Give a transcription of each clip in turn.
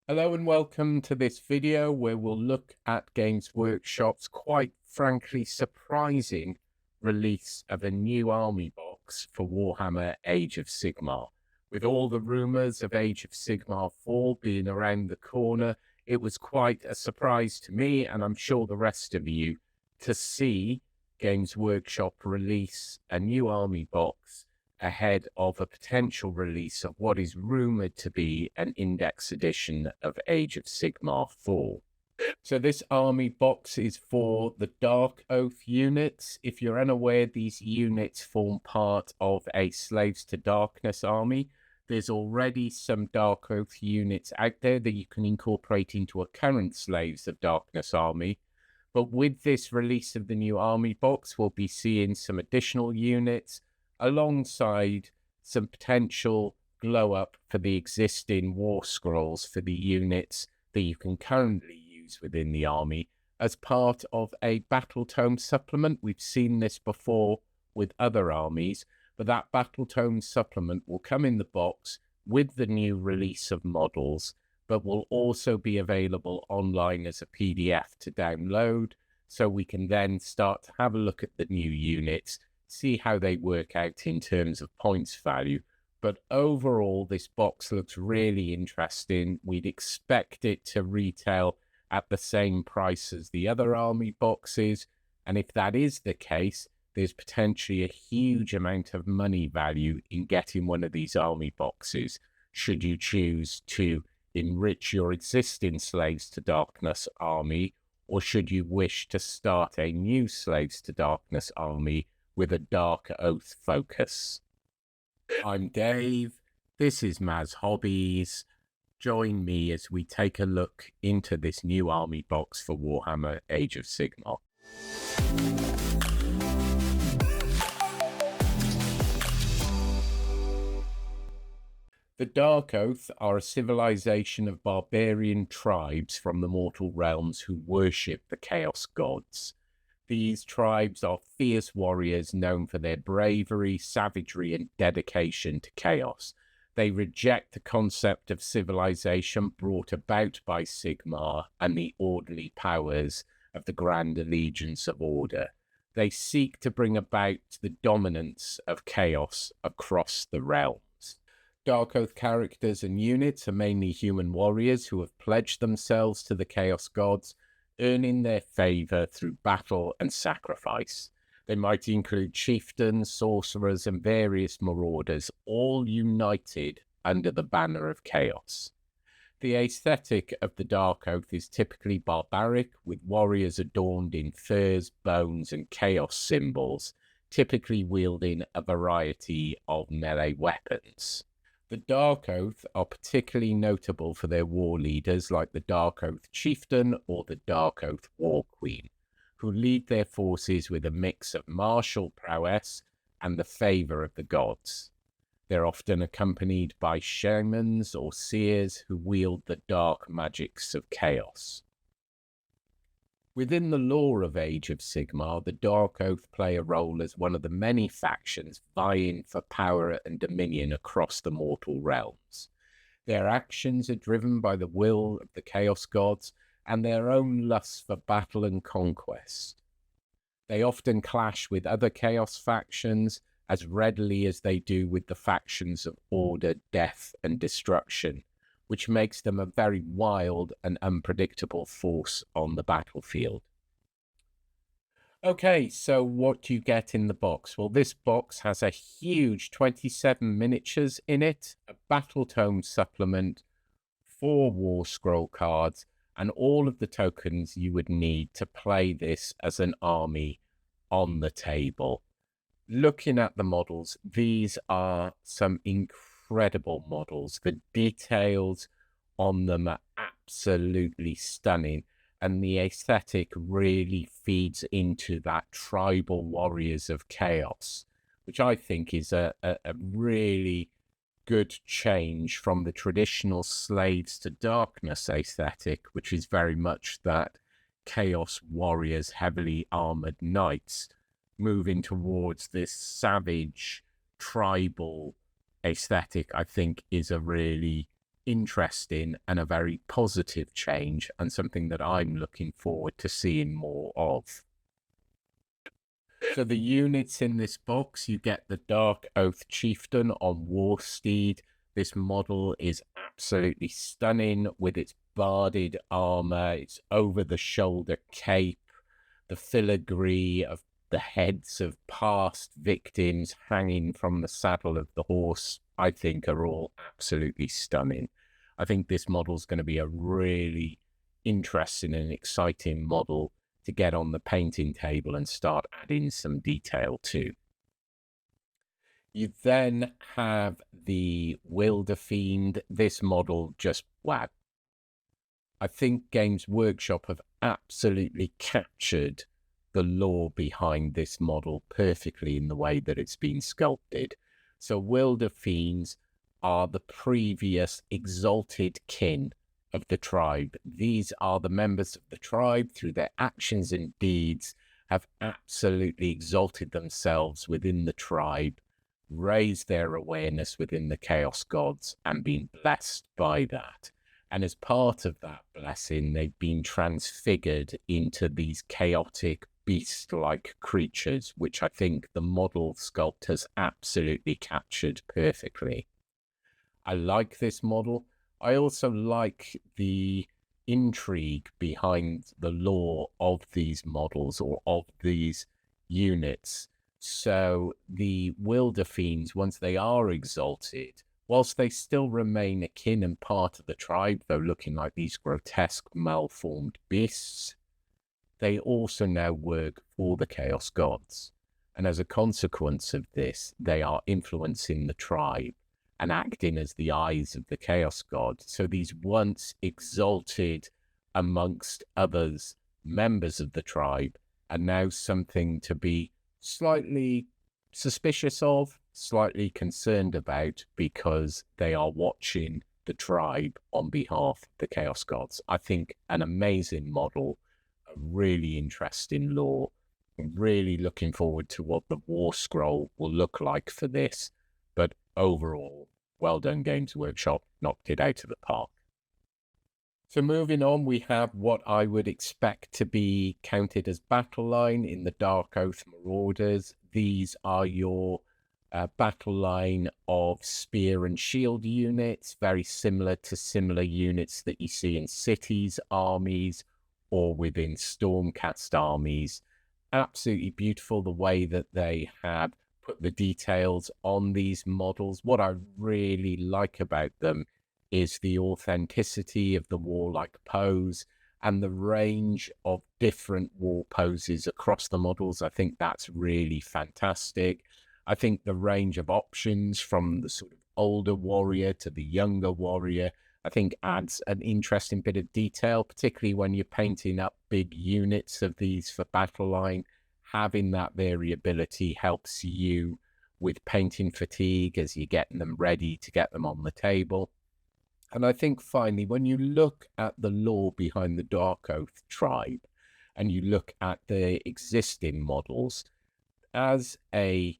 Hello and welcome to this video where we'll look at Games Workshop's quite frankly surprising release of a new army box for Warhammer Age of Sigmar. With all the rumours of Age of Sigmar 4 being around the corner, it was quite a surprise to me, and I'm sure the rest of you, to see Games Workshop release a new army box ahead of a potential release of what is rumoured to be an index edition of Age of Sigmar 4. So this army box is for the Darkoath units. If you're unaware, these units form part of a Slaves to Darkness army. There's already some Darkoath units out there that you can incorporate into a current Slaves of Darkness army. But with this release of the new army box, we'll be seeing some additional units alongside some potential glow up for the existing war scrolls for the units that you can currently use within the army as part of a battle tome supplement. We've seen this before with other armies, but that battle tome supplement will come in the box with the new release of models, but will also be available online as a PDF to download, so we can then start to have a look at the new units, see how they work out in terms of points value. But overall, this box looks really interesting. We'd expect it to retail at the same price as the other army boxes, and if that is the case, there's potentially a huge amount of money value in getting one of these army boxes, should you choose to enrich your existing Slaves to Darkness army, or should you wish to start a new Slaves to Darkness army with a Darkoath focus. I'm Dave, this is Maz Hobbies. Join me as we take a look into this new army box for Warhammer Age of Sigmar. The Darkoath are a civilization of barbarian tribes from the mortal realms who worship the Chaos gods. These tribes are fierce warriors known for their bravery, savagery, and dedication to chaos. They reject the concept of civilization brought about by Sigmar and the orderly powers of the Grand Allegiance of Order. They seek to bring about the dominance of chaos across the realms. Darkoath characters and units are mainly human warriors who have pledged themselves to the Chaos gods, earning their favour through battle and sacrifice. They might include chieftains, sorcerers, and various marauders, all united under the banner of chaos. The aesthetic of the Darkoath is typically barbaric, with warriors adorned in furs, bones, and chaos symbols, typically wielding a variety of melee weapons. The Darkoath are particularly notable for their war leaders like the Darkoath Chieftain or the Darkoath War Queen, who lead their forces with a mix of martial prowess and the favour of the gods. They're often accompanied by shamans or seers who wield the dark magics of chaos. Within the lore of Age of Sigmar, the Darkoath play a role as one of the many factions vying for power and dominion across the mortal realms. Their actions are driven by the will of the Chaos gods and their own lust for battle and conquest. They often clash with other Chaos factions as readily as they do with the factions of order, death, and destruction, which makes them a very wild and unpredictable force on the battlefield. Okay, so what do you get in the box? Well, this box has a huge 27 miniatures in it, a battle tome supplement, 4 war scroll cards, and all of the tokens you would need to play this as an army on the table. Looking at the models, these are some incredible models. The details on them are absolutely stunning, and the aesthetic really feeds into that tribal warriors of chaos, which I think is a really good change from the traditional Slaves to Darkness aesthetic, which is very much that chaos warriors, heavily armored knights, moving towards this savage tribal aesthetic. I think is a really interesting and a very positive change, and something that I'm looking forward to seeing more of. So the units in this box, you get the Darkoath Chieftain on Warsteed. This model is absolutely stunning with its barded armor, its over-the-shoulder cape, the filigree of the heads of past victims hanging from the saddle of the horse, I think are all absolutely stunning. I think this model is going to be a really interesting and exciting model to get on the painting table and start adding some detail to. You then have the Wilder Fiend. This model just, wow. I think Games Workshop have absolutely captured the lore behind this model perfectly in the way that it's been sculpted. So Wilder Fiends are the previous exalted kin of the tribe. These are the members of the tribe, through their actions and deeds, have absolutely exalted themselves within the tribe, raised their awareness within the Chaos Gods, and been blessed by that. And as part of that blessing, they've been transfigured into these chaotic, beast-like creatures, which I think the model sculptors absolutely captured perfectly. I like this model. I also like the intrigue behind the lore of these models, or of these units. So the Wilder Fiends, once they are exalted, whilst they still remain a kin and part of the tribe, though looking like these grotesque, malformed beasts, they also now work for the Chaos Gods. And as a consequence of this, they are influencing the tribe and acting as the eyes of the Chaos God. So these once exalted, amongst others, members of the tribe are now something to be slightly suspicious of, slightly concerned about, because they are watching the tribe on behalf of the Chaos Gods. I think an amazing model, a really interesting lore. I'm really looking forward to what the War Scroll will look like for this. But overall, well done, Games Workshop, knocked it out of the park. So moving on, we have what I would expect to be counted as Battleline in the Darkoath Marauders. These are your Battleline of spear and shield units, very similar to similar units that you see in cities, armies, or within Stormcast armies. Absolutely beautiful the way that they have put the details on these models. What I really like about them is the authenticity of the warlike pose and the range of different war poses across the models. I think that's really fantastic. I think the range of options from the sort of older warrior to the younger warrior, I think adds an interesting bit of detail, particularly when you're painting up big units of these for Battleline. Having that variability helps you with painting fatigue as you're getting them ready to get them on the table. And I think finally, when you look at the lore behind the Darkoath tribe and you look at the existing models, as a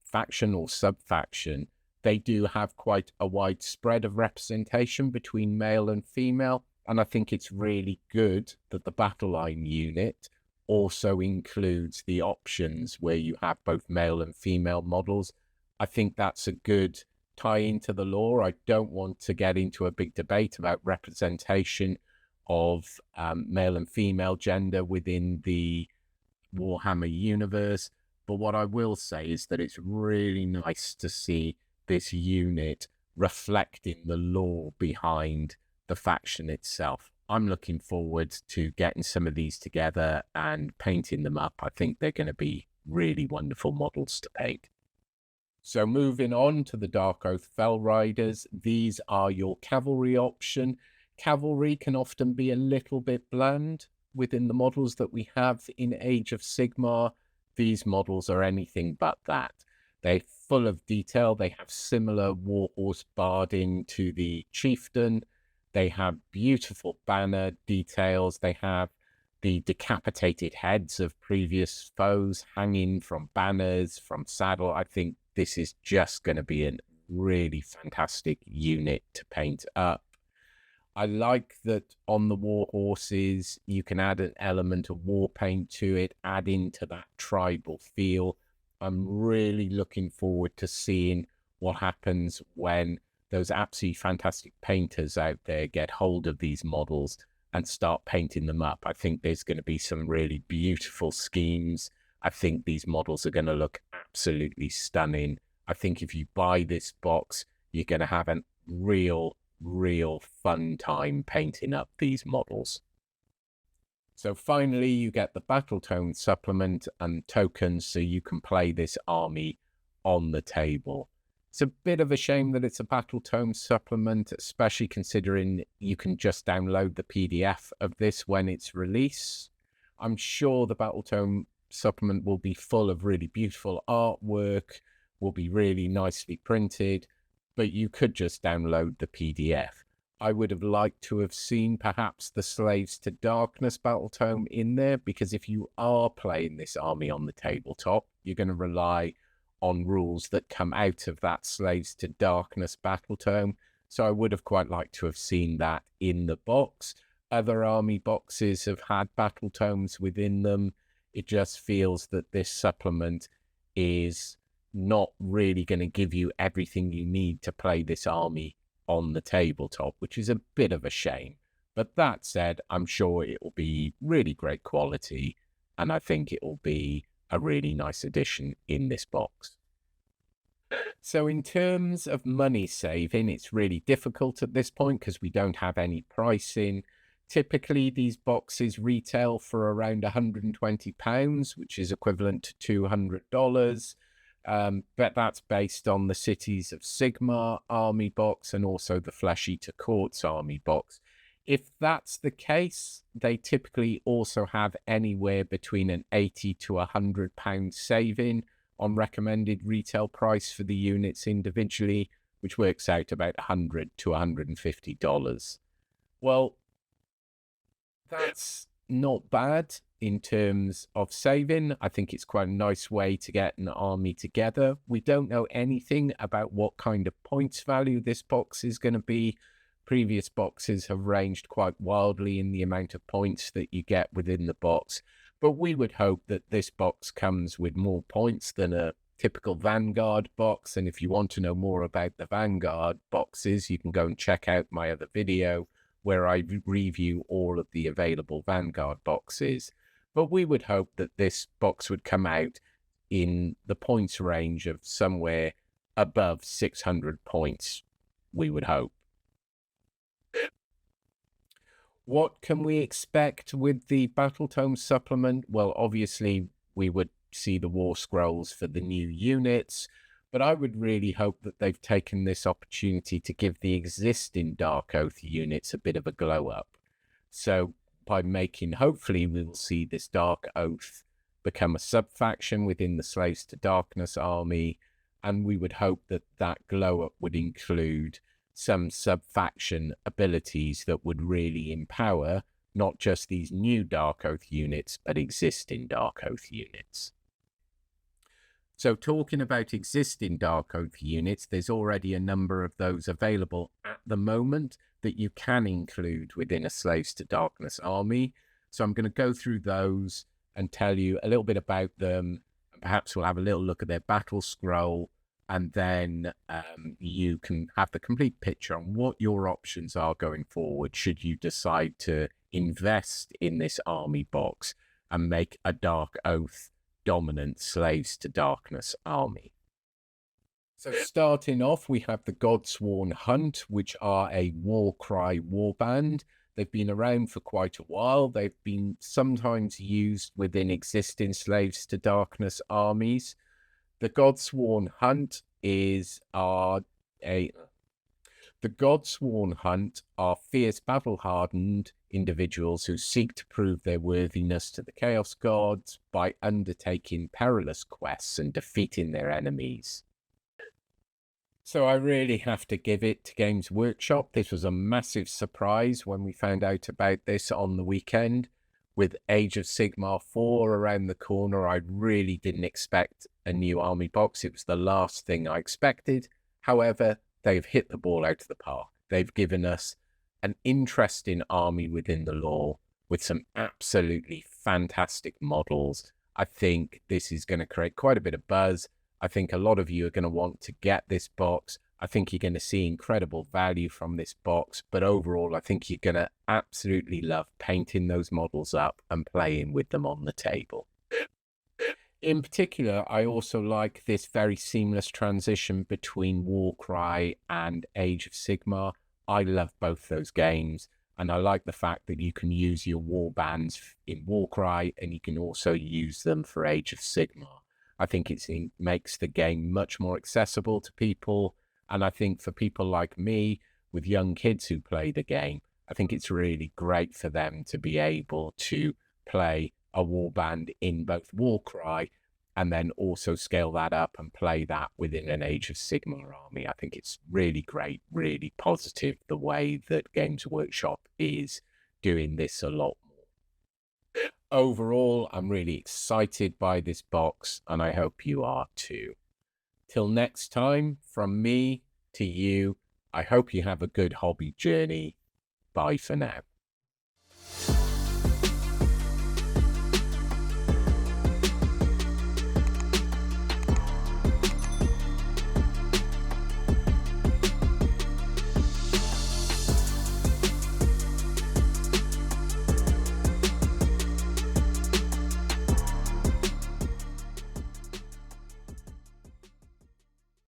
faction or sub-faction, they do have quite a wide spread of representation between male and female. And I think it's really good that the Battleline unit also includes the options where you have both male and female models. I think that's a good tie into the lore. I don't want to get into a big debate about representation of male and female gender within the Warhammer universe. But what I will say is that it's really nice to see this unit reflecting the lore behind the faction itself. I'm looking forward to getting some of these together and painting them up. I think they're going to be really wonderful models to paint. So moving on to the Darkoath Fell Riders, these are your cavalry option. Cavalry can often be a little bit bland within the models that we have in Age of Sigmar. These models are anything but that. They're full of detail. They have similar warhorse barding to the chieftain. They have beautiful banner details. They have the decapitated heads of previous foes hanging from banners, from saddle. I think this is just going to be a really fantastic unit to paint up. I like that on the war horses, you can add an element of war paint to it, add into that tribal feel. I'm really looking forward to seeing what happens when those absolutely fantastic painters out there get hold of these models and start painting them up. I think there's going to be some really beautiful schemes. I think these models are going to look absolutely stunning. I think if you buy this box, you're going to have a real fun time painting up these models. So finally, you get the battle tone supplement and tokens so you can play this army on the table. It's a bit of a shame that it's a battle tone supplement, especially considering you can just download the PDF of this when it's released. I'm sure the battle tone supplement will be full of really beautiful artwork, will be really nicely printed, but you could just download the PDF. I would have liked to have seen perhaps the Slaves to Darkness battle tome in there, because if you are playing this army on the tabletop, you're going to rely on rules that come out of that Slaves to Darkness battle tome. So I would have quite liked to have seen that in the box. Other army boxes have had battle tomes within them. It just feels that this supplement is not really going to give you everything you need to play this army on the tabletop, which is a bit of a shame. But that said, I'm sure it will be really great quality, and I think it will be a really nice addition in this box. So in terms of money saving, it's really difficult at this point because we don't have any pricing. Typically, these boxes retail for around £120, which is equivalent to $200. But that's based on the Cities of Sigmar army box and also the Flesh Eater Courts army box. If that's the case, they typically also have anywhere between an £80 to £100 saving on recommended retail price for the units individually, which works out about $100 to $150. Well, that's not bad in terms of saving. I think it's quite a nice way to get an army together. We don't know anything about what kind of points value this box is going to be. Previous boxes have ranged quite wildly in the amount of points that you get within the box, but we would hope that this box comes with more points than a typical Vanguard box. And if you want to know more about the Vanguard boxes, you can go and check out my other video where I review all of the available Vanguard boxes. But we would hope that this box would come out in the points range of somewhere above 600 points, we would hope. What can we expect with the Battle Tome supplement? Well, obviously, we would see the War Scrolls for the new units, but I would really hope that they've taken this opportunity to give the existing Darkoath units a bit of a glow up. So by making, hopefully we will see this Darkoath become a sub-faction within the Slaves to Darkness army, and we would hope that that glow up would include some sub-faction abilities that would really empower not just these new Darkoath units, but existing Darkoath units. So talking about existing Darkoath units, there's already a number of those available at the moment that you can include within a Slaves to Darkness army. So I'm going to go through those and tell you a little bit about them. Perhaps we'll have a little look at their battle scroll, and then you can have the complete picture on what your options are going forward should you decide to invest in this army box and make a Darkoath dominant Slaves to Darkness army. So starting off, we have the Godsworn Hunt, which are a Warcry warband. They've been around for quite a while. They've been sometimes used within existing Slaves to Darkness armies. The Godsworn Hunt are fierce battle-hardened individuals who seek to prove their worthiness to the Chaos Gods by undertaking perilous quests and defeating their enemies. So I really have to give it to Games Workshop. This was a massive surprise when we found out about this on the weekend. With Age of Sigmar 4 around the corner, I really didn't expect a new army box. It was the last thing I expected, However, they've hit the ball out of the park. They've given us an interesting army within the lore with some absolutely fantastic models. I think this is going to create quite a bit of buzz. I think a lot of you are going to want to get this box. I think you're going to see incredible value from this box, but overall, I think you're going to absolutely love painting those models up and playing with them on the table. In particular, I also like this very seamless transition between Warcry and Age of Sigmar. I love both those games, and I like the fact that you can use your war bands in Warcry and you can also use them for Age of Sigmar. I think it makes the game much more accessible to people, and I think for people like me with young kids who play the game, I think it's really great for them to be able to play a warband in both Warcry and then also scale that up and play that within an Age of Sigmar army. I think it's really great, really positive the way that Games Workshop is doing this a lot more. Overall, I'm really excited by this box, and I hope you are too. Till next time, from me to you, I hope you have a good hobby journey. Bye for now.